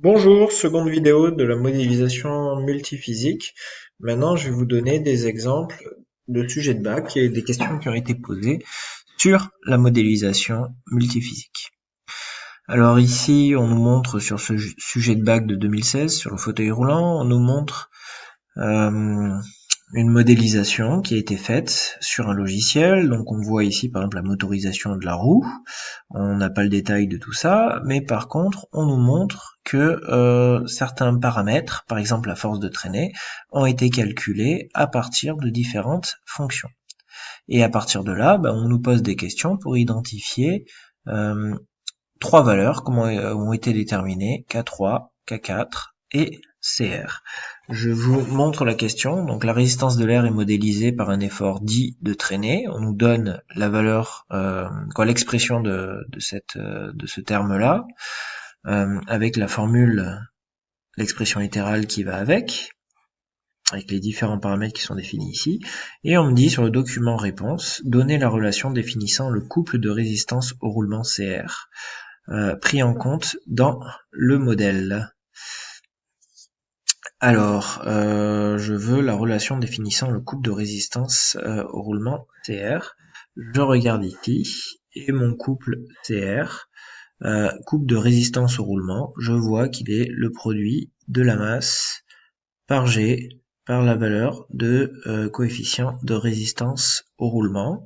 Bonjour, seconde vidéo de la modélisation multiphysique. Maintenant, je vais vous donner des exemples de sujets de bac et des questions qui ont été posées sur la modélisation multiphysique. Alors ici, on nous montre sur ce sujet de bac de 2016, sur le fauteuil roulant, on nous montre une modélisation qui a été faite sur un logiciel. Donc on voit ici par exemple la motorisation de la roue. On n'a pas le détail de tout ça, mais par contre on nous montre que certains paramètres, par exemple la force de traînée, ont été calculés à partir de différentes fonctions. Et à partir de là, on nous pose des questions pour identifier trois valeurs qui ont été déterminées, K3, K4 et CR. Je vous montre la question. Donc la résistance de l'air est modélisée par un effort dit de traînée. On nous donne la valeur, l'expression de ce terme-là, avec la formule, l'expression littérale qui va avec les différents paramètres qui sont définis ici. Et on me dit sur le document réponse, donner la relation définissant le couple de résistance au roulement CR, pris en compte dans le modèle. Alors, je veux la relation définissant le couple de résistance au roulement CR. Je regarde ici, et mon couple CR, couple de résistance au roulement, je vois qu'il est le produit de la masse par G par la valeur de coefficient de résistance au roulement.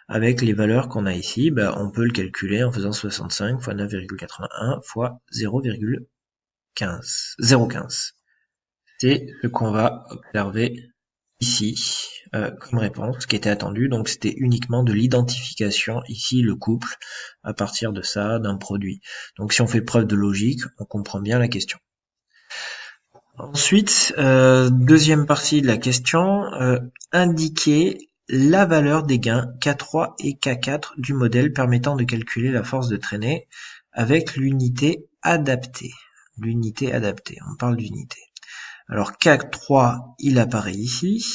Avec les valeurs qu'on a ici, on peut le calculer en faisant 65 fois 9,81 fois 0,15. C'est ce qu'on va observer ici comme réponse qui était attendue. Donc c'était uniquement de l'identification, ici le couple, à partir de ça, d'un produit. Donc si on fait preuve de logique, on comprend bien la question. Ensuite, deuxième partie de la question, indiquer la valeur des gains K3 et K4 du modèle permettant de calculer la force de traînée avec l'unité adaptée. L'unité adaptée, on parle d'unité. Alors K3, il apparaît ici,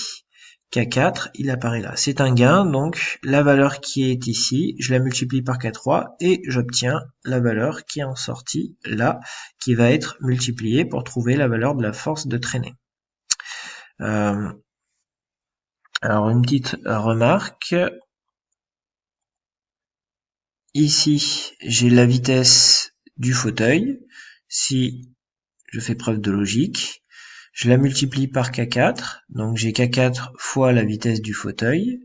K4, il apparaît là. C'est un gain, donc la valeur qui est ici, je la multiplie par K3 et j'obtiens la valeur qui est en sortie là, qui va être multipliée pour trouver la valeur de la force de traînée. Alors une petite remarque. Ici, j'ai la vitesse du fauteuil. Si je fais preuve de logique, je la multiplie par K4, donc j'ai K4 fois la vitesse du fauteuil,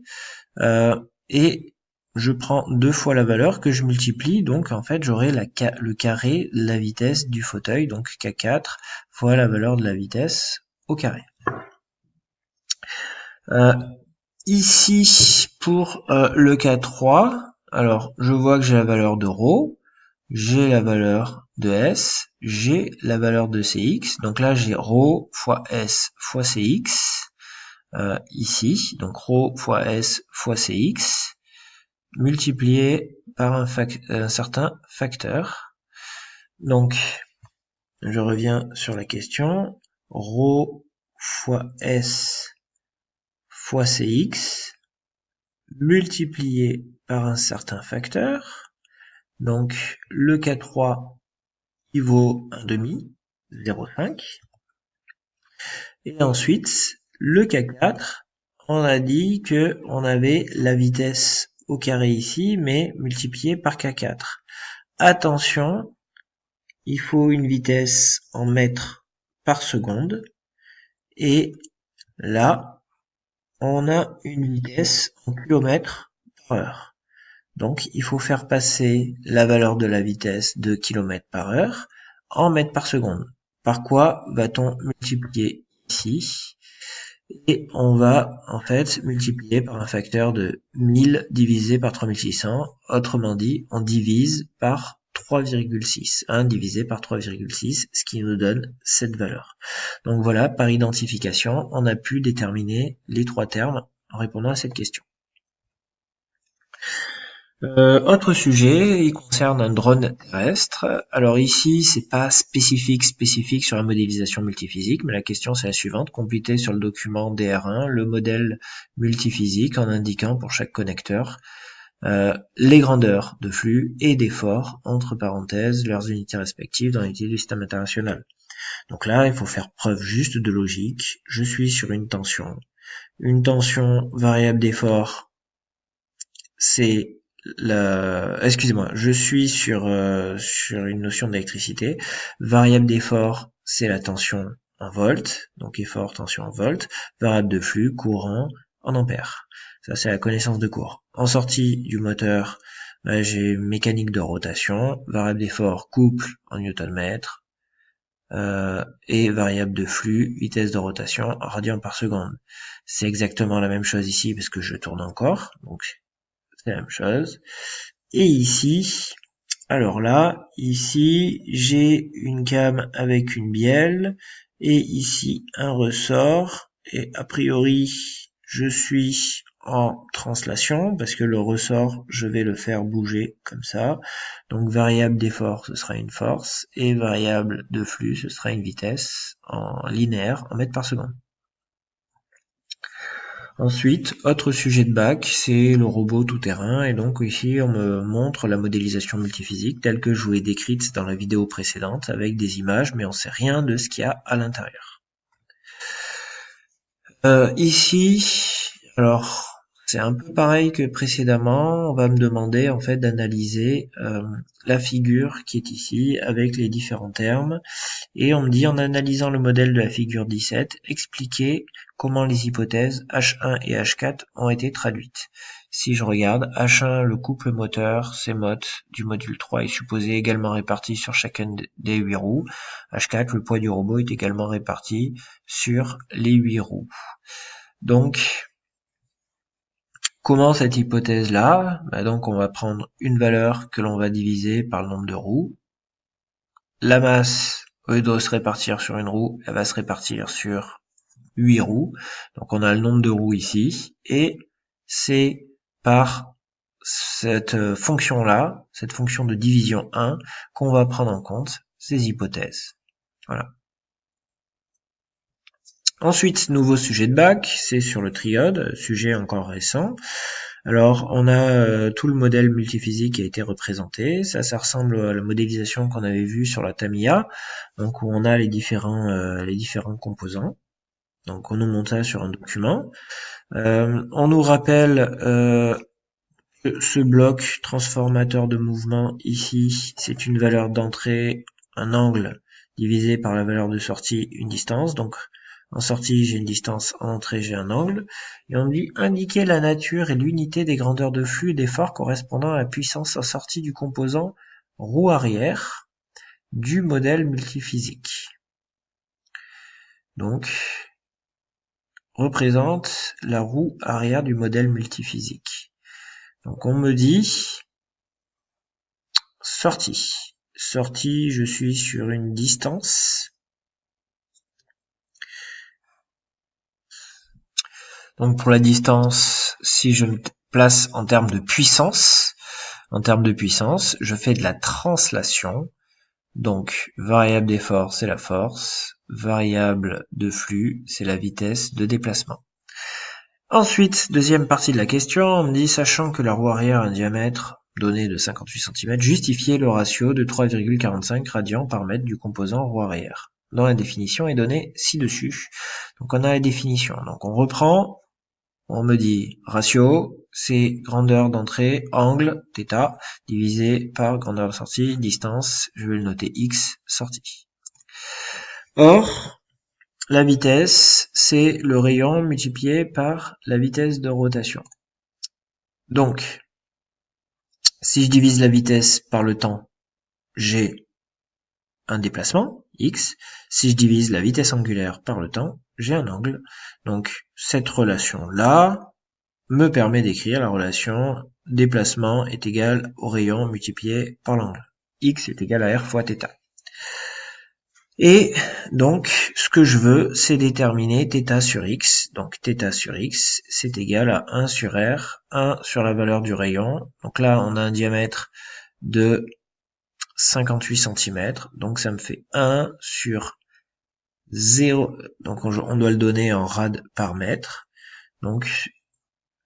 et je prends 2 fois la valeur que je multiplie, donc en fait j'aurai le carré de la vitesse du fauteuil, donc K4 fois la valeur de la vitesse au carré. Ici, pour le K3, alors je vois que j'ai la valeur de ρ, j'ai la valeur de S, j'ai la valeur de Cx, donc là j'ai ρ fois S fois Cx, ici, donc ρ fois S fois Cx, multiplié par un certain facteur. Donc, je reviens sur la question, ρ fois S fois Cx, multiplié par un certain facteur. Donc, le K3 qui vaut 1,5, 0,5. Et ensuite, le K4, on a dit que on avait la vitesse au carré ici, mais multiplié par K4. Attention, il faut une vitesse en mètres par seconde. Et là, on a une vitesse en kilomètres par heure. Donc, il faut faire passer la valeur de la vitesse de km par heure en mètres par seconde. Par quoi va-t-on multiplier ici? Et on va en fait multiplier par un facteur de 1000 divisé par 3600. Autrement dit, on divise par 3,6. 1 divisé par 3,6, ce qui nous donne cette valeur. Donc voilà, par identification, on a pu déterminer les trois termes en répondant à cette question. Autre sujet, il concerne un drone terrestre. Alors ici, c'est pas spécifique sur la modélisation multiphysique, mais la question c'est la suivante. Complétez sur le document DR1 le modèle multiphysique en indiquant pour chaque connecteur les grandeurs de flux et d'effort, entre parenthèses, leurs unités respectives dans l'unité du système international. Donc là, il faut faire preuve juste de logique. Je suis sur une tension. Une tension variable d'effort, c'est excusez-moi, je suis sur une notion d'électricité. Variable d'effort, c'est la tension en volts, donc effort, tension en volts. Variable de flux, courant en ampères. Ça, c'est la connaissance de cours. En sortie du moteur, j'ai mécanique de rotation, variable d'effort, couple en newton-mètre, et variable de flux, vitesse de rotation, radian par seconde. C'est exactement la même chose ici parce que je tourne encore, donc c'est la même chose. Et ici, alors là, ici, j'ai une came avec une bielle, et ici, un ressort, et a priori, je suis en translation, parce que le ressort, je vais le faire bouger comme ça. Donc variable d'effort, ce sera une force, et variable de flux, ce sera une vitesse en linéaire, en mètres par seconde. Ensuite, autre sujet de bac, c'est le robot tout-terrain, et donc ici on me montre la modélisation multiphysique telle que je vous l'ai décrite dans la vidéo précédente avec des images, mais on sait rien de ce qu'il y a à l'intérieur. Ici, alors c'est un peu pareil que précédemment, on va me demander en fait d'analyser la figure qui est ici avec les différents termes. Et on me dit, en analysant le modèle de la figure 17, expliquer comment les hypothèses H1 et H4 ont été traduites. Si je regarde, H1, le couple moteur, CMOT du module 3 est supposé également réparti sur chacune des 8 roues. H4, le poids du robot est également réparti sur les 8 roues. Donc, comment cette hypothèse-là? Donc, on va prendre une valeur que l'on va diviser par le nombre de roues. La masse, au lieu de se répartir sur une roue, elle va se répartir sur 8 roues. Donc on a le nombre de roues ici, et c'est par cette fonction-là, cette fonction de division 1, qu'on va prendre en compte ces hypothèses. Voilà. Ensuite, nouveau sujet de bac, c'est sur le triode, sujet encore récent. Alors, on a tout le modèle multiphysique qui a été représenté. Ça ressemble à la modélisation qu'on avait vue sur la Tamiya, donc où on a les différents composants. Donc, on nous montre ça sur un document. On nous rappelle que ce bloc transformateur de mouvement ici, c'est une valeur d'entrée, un angle divisé par la valeur de sortie, une distance. Donc, en sortie, j'ai une distance, en entrée, j'ai un angle. Et on dit indiquer la nature et l'unité des grandeurs de flux et d'effort correspondant à la puissance en sortie du composant roue arrière du modèle multiphysique. Donc, représente la roue arrière du modèle multiphysique. Donc, on me dit sortie. Sortie, je suis sur une distance. Donc pour la distance, si je me place en termes de puissance, je fais de la translation. Donc variable d'effort, c'est la force. Variable de flux, c'est la vitesse de déplacement. Ensuite, deuxième partie de la question, on me dit, sachant que la roue arrière a un diamètre donné de 58 cm, justifiez le ratio de 3,45 radians par mètre du composant roue arrière. Dans la définition est donnée ci-dessus. Donc on a la définition. Donc on reprend. On me dit ratio, c'est grandeur d'entrée, angle, θ, divisé par grandeur de sortie, distance, je vais le noter x, sortie. Or, la vitesse, c'est le rayon multiplié par la vitesse de rotation. Donc, si je divise la vitesse par le temps, j'ai un déplacement, x. Si je divise la vitesse angulaire par le temps, j'ai un angle. Donc, cette relation-là me permet d'écrire la relation déplacement est égal au rayon multiplié par l'angle. X est égal à R fois θ. Et donc, ce que je veux, c'est déterminer θ sur x. Donc, θ sur x, c'est égal à 1 sur R, 1 sur la valeur du rayon. Donc là, on a un diamètre de 58 cm. Donc, ça me fait 1 sur 0. Donc, on doit le donner en rad par mètre. Donc,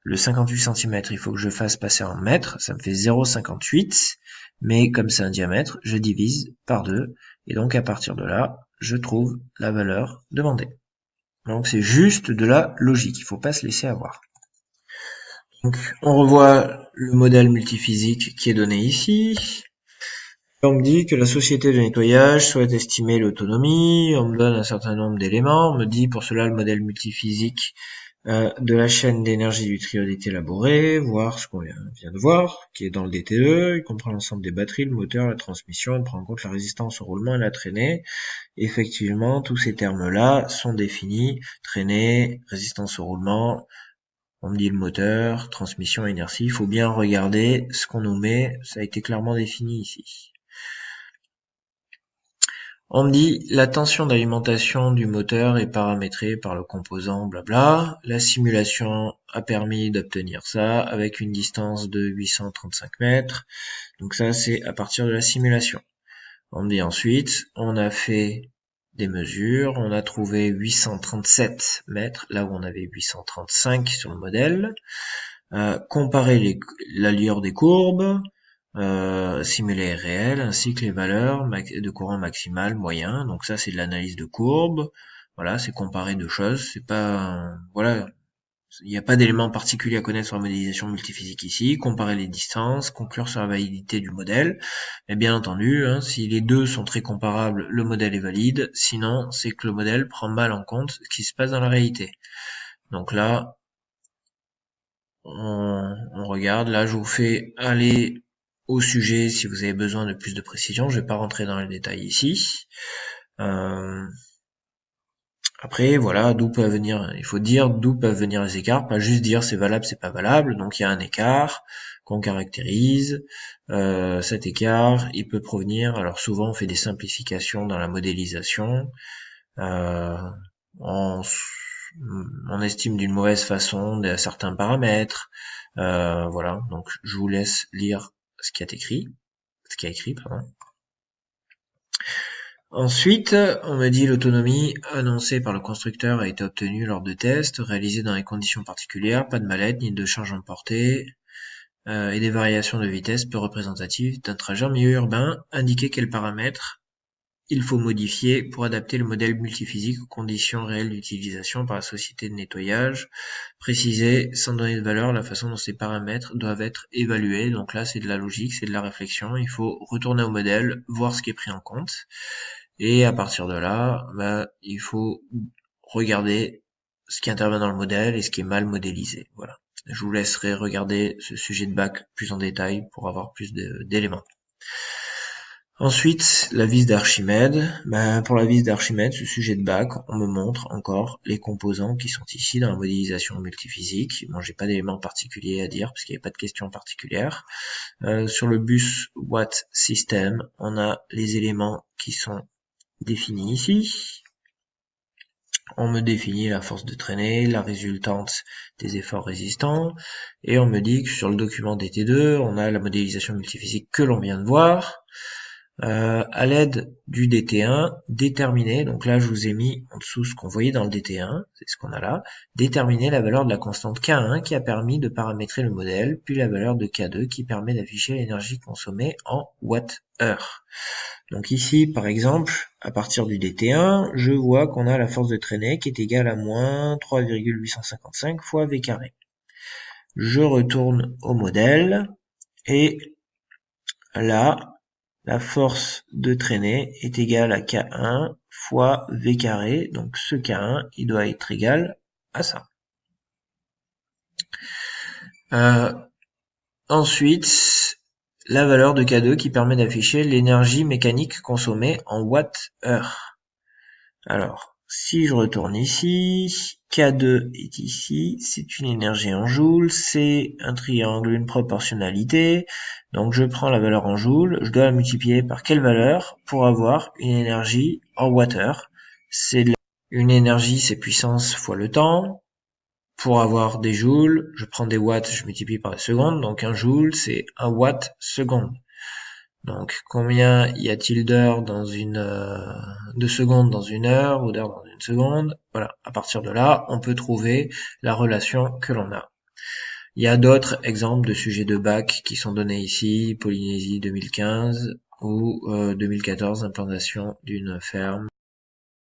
le 58 cm, il faut que je fasse passer en mètres, ça me fait 0,58, mais comme c'est un diamètre, je divise par 2, et donc à partir de là, je trouve la valeur demandée. Donc c'est juste de la logique, il ne faut pas se laisser avoir. Donc on revoit le modèle multiphysique qui est donné ici. On me dit que la société de nettoyage souhaite estimer l'autonomie, on me donne un certain nombre d'éléments, on me dit pour cela le modèle multiphysique de la chaîne d'énergie du trio DT élaboré, voir ce qu'on vient de voir, qui est dans le DTE, il comprend l'ensemble des batteries, le moteur, la transmission, il prend en compte la résistance au roulement et la traînée. Effectivement, tous ces termes-là sont définis, traînée, résistance au roulement, on me dit le moteur, transmission, inertie, il faut bien regarder ce qu'on nous met, ça a été clairement défini ici. On me dit la tension d'alimentation du moteur est paramétrée par le composant blabla. La simulation a permis d'obtenir ça avec une distance de 835 mètres. Donc ça c'est à partir de la simulation. On me dit ensuite, on a fait des mesures, on a trouvé 837 mètres là où on avait 835 sur le modèle. Comparer l'allure des courbes. Simuler réel ainsi que les valeurs de courant maximal, moyen. Donc ça c'est de l'analyse de courbe. Voilà, c'est comparer deux choses. C'est pas voilà, il n'y a pas d'éléments particuliers à connaître sur la modélisation multiphysique ici. Comparer les distances, conclure sur la validité du modèle. Et bien entendu, si les deux sont très comparables, le modèle est valide. Sinon, c'est que le modèle prend mal en compte ce qui se passe dans la réalité. Donc là, on regarde. Là, je vous fais aller au sujet si vous avez besoin de plus de précision. Je vais pas rentrer dans les détails ici. Après, voilà, d'où peuvent venir, il faut dire d'où peuvent venir les écarts, pas juste dire c'est valable, c'est pas valable. Donc il y a un écart qu'on caractérise. Cet écart, il peut provenir, alors souvent on fait des simplifications dans la modélisation. On estime d'une mauvaise façon certains paramètres. Voilà, donc je vous laisse lire ce qui est écrit. Ensuite, on me dit l'autonomie annoncée par le constructeur a été obtenue lors de tests réalisés dans des conditions particulières, pas de mallette ni de charge emportée, et des variations de vitesse peu représentatives d'un trajet en milieu urbain. Indiquer quels paramètres il faut modifier pour adapter le modèle multiphysique aux conditions réelles d'utilisation par la société de nettoyage. Préciser, sans donner de valeur, la façon dont ces paramètres doivent être évalués. Donc là, c'est de la logique, c'est de la réflexion. Il faut retourner au modèle, voir ce qui est pris en compte. Et à partir de là, il faut regarder ce qui intervient dans le modèle et ce qui est mal modélisé. Voilà. Je vous laisserai regarder ce sujet de bac plus en détail pour avoir plus d'éléments. Ensuite, la vis d'Archimède. Pour la vis d'Archimède, ce sujet de bac, on me montre encore les composants qui sont ici dans la modélisation multiphysique. Bon, j'ai pas d'éléments particuliers à dire parce qu'il n'y a pas de questions particulières. Sur le bus Watt System, on a les éléments qui sont définis ici. On me définit la force de traînée, la résultante des efforts résistants, et on me dit que sur le document DT2, on a la modélisation multiphysique que l'on vient de voir. À l'aide du DT1, déterminer, donc là je vous ai mis en dessous ce qu'on voyait dans le DT1, c'est ce qu'on a là, déterminer la valeur de la constante K1 qui a permis de paramétrer le modèle, puis la valeur de K2 qui permet d'afficher l'énergie consommée en Wh. Donc ici, par exemple, à partir du DT1, je vois qu'on a la force de traînée qui est égale à moins 3,855 fois V carré. Je retourne au modèle, et là, la force de traînée est égale à K1 fois V carré, donc ce K1, il doit être égal à ça. Ensuite, la valeur de K2 qui permet d'afficher l'énergie mécanique consommée en Wh. Alors, si je retourne ici, K2 est ici, c'est une énergie en joules, c'est un triangle, une proportionnalité, donc je prends la valeur en joules, je dois la multiplier par quelle valeur pour avoir une énergie en Wh. Une énergie, c'est puissance fois le temps. Pour avoir des joules, je prends des watts, je multiplie par les secondes, donc un joule, c'est 1 watt seconde. Donc, combien y a-t-il d'heures dans de secondes dans une heure ou d'heures dans une seconde? Voilà. À partir de là, on peut trouver la relation que l'on a. Il y a d'autres exemples de sujets de bac qui sont donnés ici, Polynésie 2015 ou 2014, implantation d'une ferme